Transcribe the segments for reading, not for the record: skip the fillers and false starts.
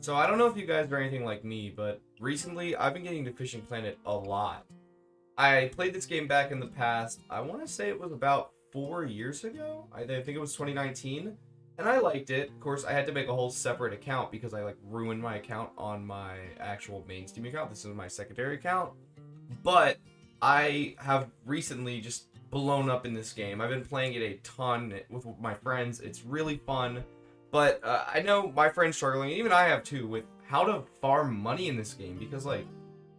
So I don't know if you guys are anything like me, but recently I've been getting to Fishing Planet a lot. I played this game back in the past. I want to say it was about 4 years ago. I think it was 2019, and I liked it. Of course, I had to make a whole separate account because I like ruined my account on my actual main Steam account. This is my secondary account, but I have recently just blown up in this game. I've been playing it a ton with my friends. It's really fun. But I know my friends struggling, and even I have too, with how to farm money in this game because, like,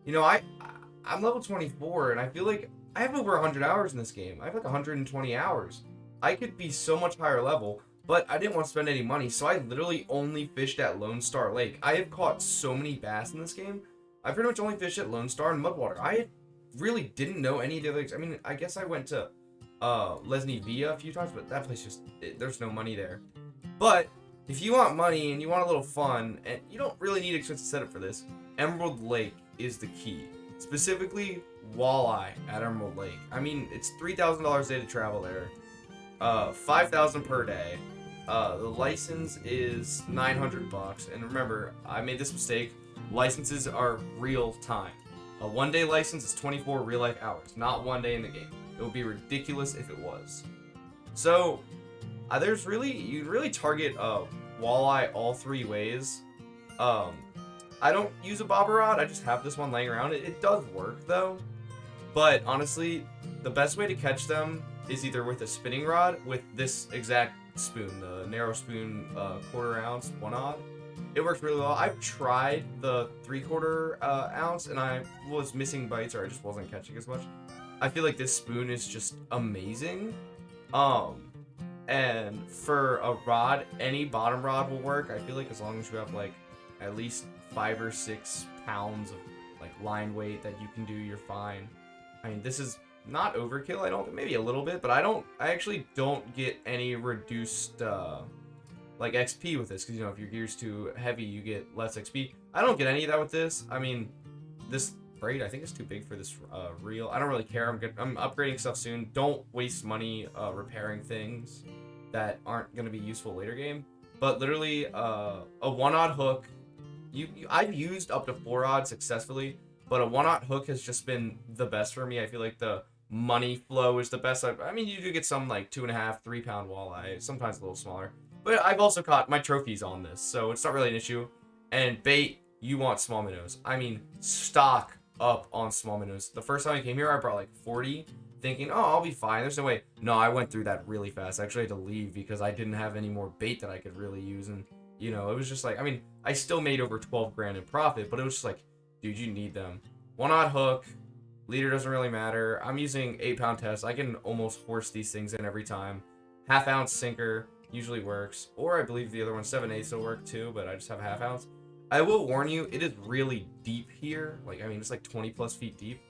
you know, I'm level 24, and I feel like I have over 100 hours in this game. I have like 120 hours. I could be so much higher level, but I didn't want to spend any money, so I literally only fished at Lone Star Lake. I have caught so many bass in this game. I pretty much only fished at Lone Star and Mudwater. I really didn't know any of the other. I mean, I guess I went to Lesney Via a few times, but that place there's no money there. But if you want money and you want a little fun, and you don't really need expensive setup for this, Emerald Lake is the key. Specifically, Walleye at Emerald Lake. I mean, it's $3,000 a day to travel there, 5,000 per day. The license is 900 bucks, and remember, I made this mistake. Licenses are real time. A 1 day license is 24 real life hours, not 1 day in the game. It would be ridiculous if it was. So, you really target walleye all three ways. I don't use a bobber rod. I just have this one laying around. It does work though, but honestly, the best way to catch them is either with a spinning rod with this exact spoon, the narrow spoon, 1/4 ounce, 1 odd. It works really well. I've tried the 3/4 ounce, and I was missing bites, or I just wasn't catching as much. I feel like this spoon is just amazing. And for a rod, any bottom rod will work. I feel like as long as you have like at least 5 or 6 pounds of like line weight that you can do, you're fine. I mean, this is not overkill. I don't, maybe a little bit, but I actually don't get any reduced like XP with this, because you know, if your gear's too heavy, you get less XP. I don't get any of that with this. I mean, this braid I think is too big for this reel. I don't really care. I'm upgrading stuff soon. Don't waste money repairing things that aren't going to be useful later game. But literally, a 1 odd hook. I've used up to 4 odd successfully, but a 1 odd hook has just been the best for me. I feel like the money flow is the best. I mean, you do get some like 2.5, 3 pound walleye, sometimes a little smaller. But I've also caught my trophies on this, so it's not really an issue. And bait, you want small minnows. I mean, stock up on small minnows. The first time I came here, I brought like 40, thinking, oh, I'll be fine. There's no way. No, I went through that really fast. I actually had to leave because I didn't have any more bait that I could really use. And, you know, it was just like, I mean, I still made over 12 grand in profit, but it was just like, dude, you need them. 1 odd hook, leader doesn't really matter. I'm using 8 pound test. I can almost horse these things in every time. 1/2 ounce sinker usually works. Or I believe the other one, 7/8 will work too, but I just have a 1/2 ounce. I will warn you, it is really deep here. Like, I mean, it's like 20 plus feet deep.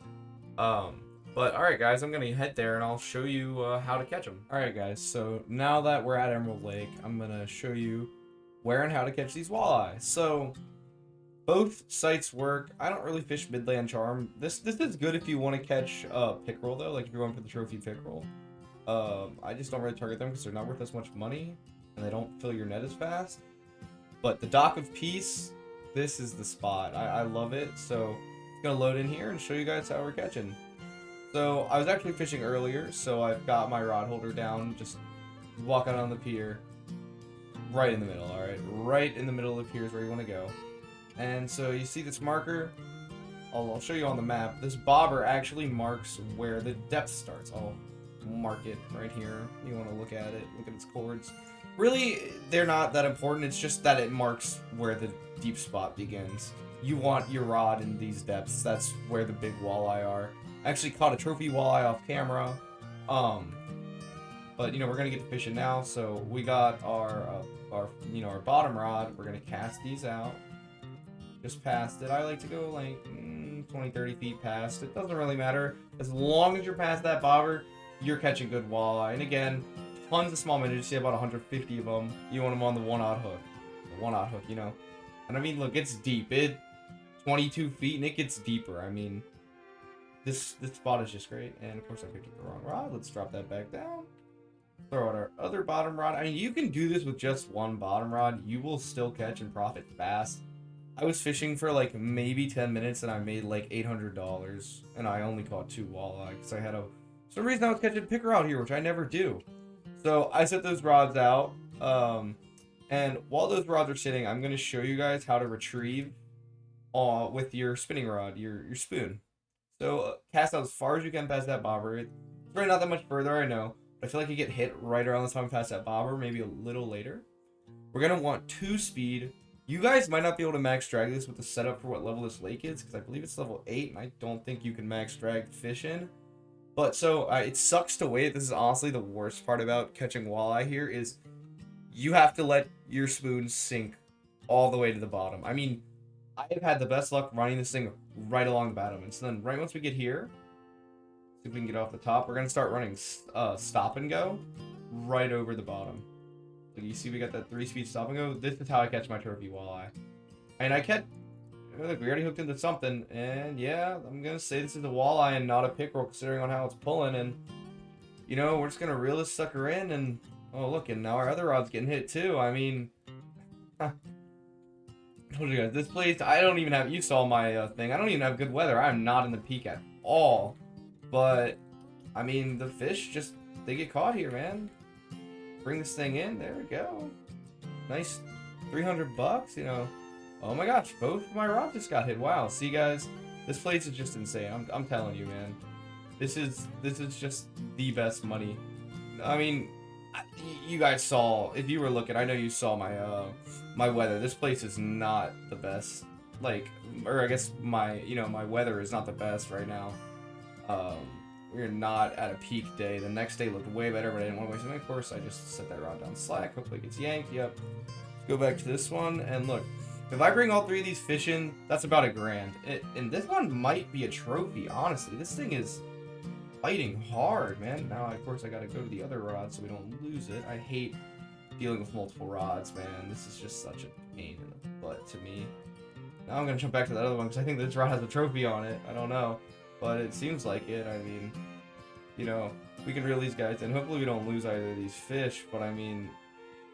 But alright guys, I'm gonna head there and I'll show you how to catch them. Alright guys, so now that we're at Emerald Lake, I'm gonna show you where and how to catch these walleye. So, both sites work. I don't really fish Midland Charm. This is good if you want to catch pickerel though, like if you're going for the trophy pickerel. I just don't really target them because they're not worth as much money, and they don't fill your net as fast. But the Dock of Peace, this is the spot. I love it. So it's gonna load in here and show you guys how we're catching. So I was actually fishing earlier, so I've got my rod holder down, just walking on the pier, right in the middle. All right, right in the middle of the pier is where you want to go. And so you see this marker. I'll show you on the map. This bobber actually marks where the depth starts. I'll mark it right here. You want to look at it, look at its chords. Really, they're not that important. It's just that it marks where the deep spot begins. You want your rod in these depths. That's where the big walleye are. I actually caught a trophy walleye off camera. But you know, we're gonna get to fishing now. So we got our bottom rod. We're gonna cast these out. Just past it. I like to go like 20, 30 feet past. It doesn't really matter. As long as you're past that bobber, you're catching good walleye. And again, tons of small minnows. You see about 150 of them. You want them on the 1 odd hook. The 1 odd hook, you know. And I mean, look, it's deep. It 22 feet and it gets deeper. I mean, this spot is just great. And of course I picked up the wrong rod. Let's drop that back down. Throw out our other bottom rod. I mean, you can do this with just one bottom rod. You will still catch and profit fast. I was fishing for like maybe 10 minutes and I made like $800 and I only caught 2 walleye because I had a for some reason I was catching pickerel out here, which I never do. So I set those rods out, and while those rods are sitting, I'm gonna show you guys how to retrieve with your spinning rod, your spoon. So cast out as far as you can past that bobber. It's really not that much further, I know, but I feel like you get hit right around the time past that bobber, maybe a little later. We're gonna want 2 speed. You guys might not be able to max drag this with the setup for what level this lake is, because I believe it's level 8, and I don't think you can max drag the fish in. But so it sucks to wait. This is honestly the worst part about catching walleye here is you have to let your spoon sink all the way to the bottom. I mean, I have had the best luck running this thing right along the bottom. And so then right once we get here, see if we can get off the top, we're going to start running stop and go right over the bottom. So you see we got that 3-speed stop and go? This is how I catch my trophy walleye. And I catch... Look, we already hooked into something, and yeah, I'm gonna say this is a walleye and not a pickerel, considering on how it's pulling, and, you know, we're just gonna reel this sucker in, and, oh, look, and now our other rod's getting hit, too. I mean, I told you guys, this place, I don't even have, you saw my thing, I don't even have good weather. I'm not in the peak at all, but, I mean, the fish just, they get caught here, man. Bring this thing in, there we go. Nice $300, you know. Oh my gosh, both my rods just got hit. Wow, see guys, this place is just insane. I'm telling you, man. This is just the best money. I mean, you guys saw, if you were looking, I know you saw my my weather. This place is not the best. Like, or I guess my, you know, my weather is not the best right now. We're not at a peak day. The next day looked way better, but I didn't want to waste it. Of course, I just set that rod down slack. Hopefully it gets yanked. Yep. Go back to this one, and look. If I bring all 3 of these fish in, that's about $1,000. And this one might be a trophy, honestly. This thing is fighting hard, man. Now, of course, I gotta go to the other rod so we don't lose it. I hate dealing with multiple rods, man. This is just such a pain in the butt to me. Now I'm gonna jump back to that other one, because I think this rod has a trophy on it. I don't know. But it seems like it. I mean, you know, we can reel these guys in. Hopefully we don't lose either of these fish, but I mean,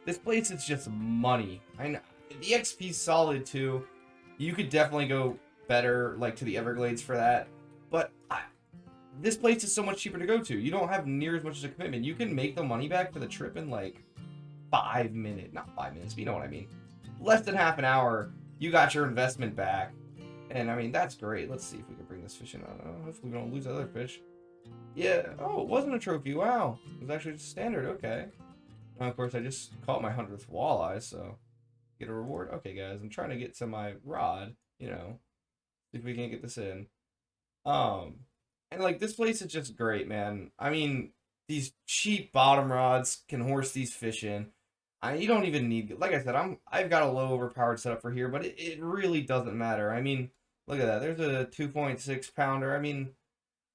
this place is just money. I know. The XP's solid too. You could definitely go better, like, to the Everglades for that. But this place is so much cheaper to go to. You don't have near as much as a commitment. You can make the money back for the trip in, like, 5 minutes. Not 5 minutes, but you know what I mean. Less than half an hour, you got your investment back. And, I mean, that's great. Let's see if we can bring this fish in. Hopefully we don't lose other fish. Yeah. Oh, it wasn't a trophy. Wow. It was actually just standard. Okay. Now, of course, I just caught my 100th walleye, so... Get a reward? Okay, guys, I'm trying to get to my rod, you know, see if we can get this in. And, like, this place is just great, man. I mean, these cheap bottom rods can horse these fish in. You don't even need, like I said, I've got a low overpowered setup for here, but it really doesn't matter. I mean, look at that. There's a 2.6 pounder. I mean,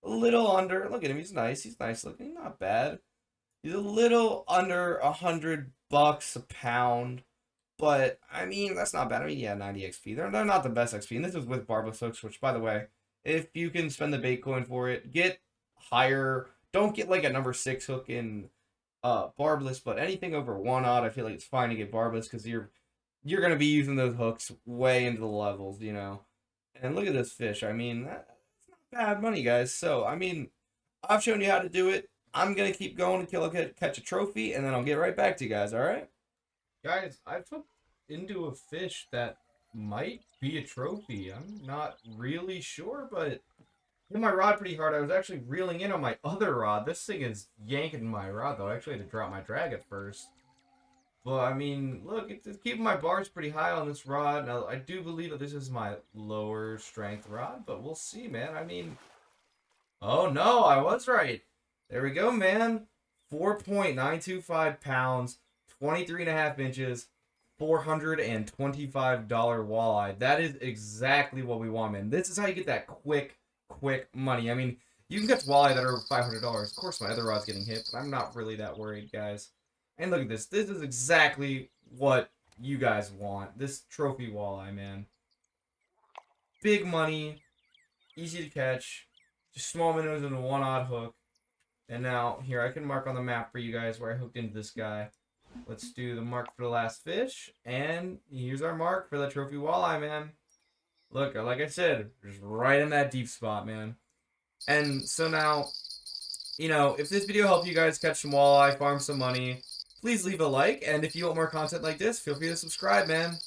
a little under. Look at him. He's nice. He's nice looking. Not bad. He's a little under $100 a pound. But, I mean, that's not bad. I mean, yeah, 90 XP. They're not the best XP. And this is with barbless hooks, which, by the way, if you can spend the bait coin for it, get higher. Don't get, like, a number 6 hook in barbless, but anything over 1/0, I feel like it's fine to get barbless, because you're going to be using those hooks way into the levels, you know. And look at this fish. I mean, that's not bad money, guys. So, I mean, I've shown you how to do it. I'm going to keep going until I catch a trophy, and then I'll get right back to you guys, all right? Guys, I took into a fish that might be a trophy. I'm not really sure, but hit my rod pretty hard. I was actually reeling in on my other rod. This thing is yanking my rod, though. I actually had to drop my drag at first. But, I mean, look, it's keeping my bars pretty high on this rod. Now, I do believe that this is my lower strength rod, but we'll see, man. I mean, oh, no, I was right. There we go, man. 4.925 pounds, 23.5 inches. $425 walleye. That is exactly what we want, man. This is how you get that quick money. I mean, you can catch walleye that are $500. Of course, my other rod's getting hit, but I'm not really that worried, guys. And look at this. This is exactly what you guys want. This trophy walleye, man. Big money, easy to catch, just small minnows and a 1/0 hook. And now, here, I can mark on the map for you guys where I hooked into this guy. Let's do the mark for the last fish, and here's our mark for the trophy walleye, man. Look, like I said, just right in that deep spot, man. And so now, you know, if this video helped you guys catch some walleye, farm some money, please leave a like. And if you want more content like this, feel free to subscribe, man.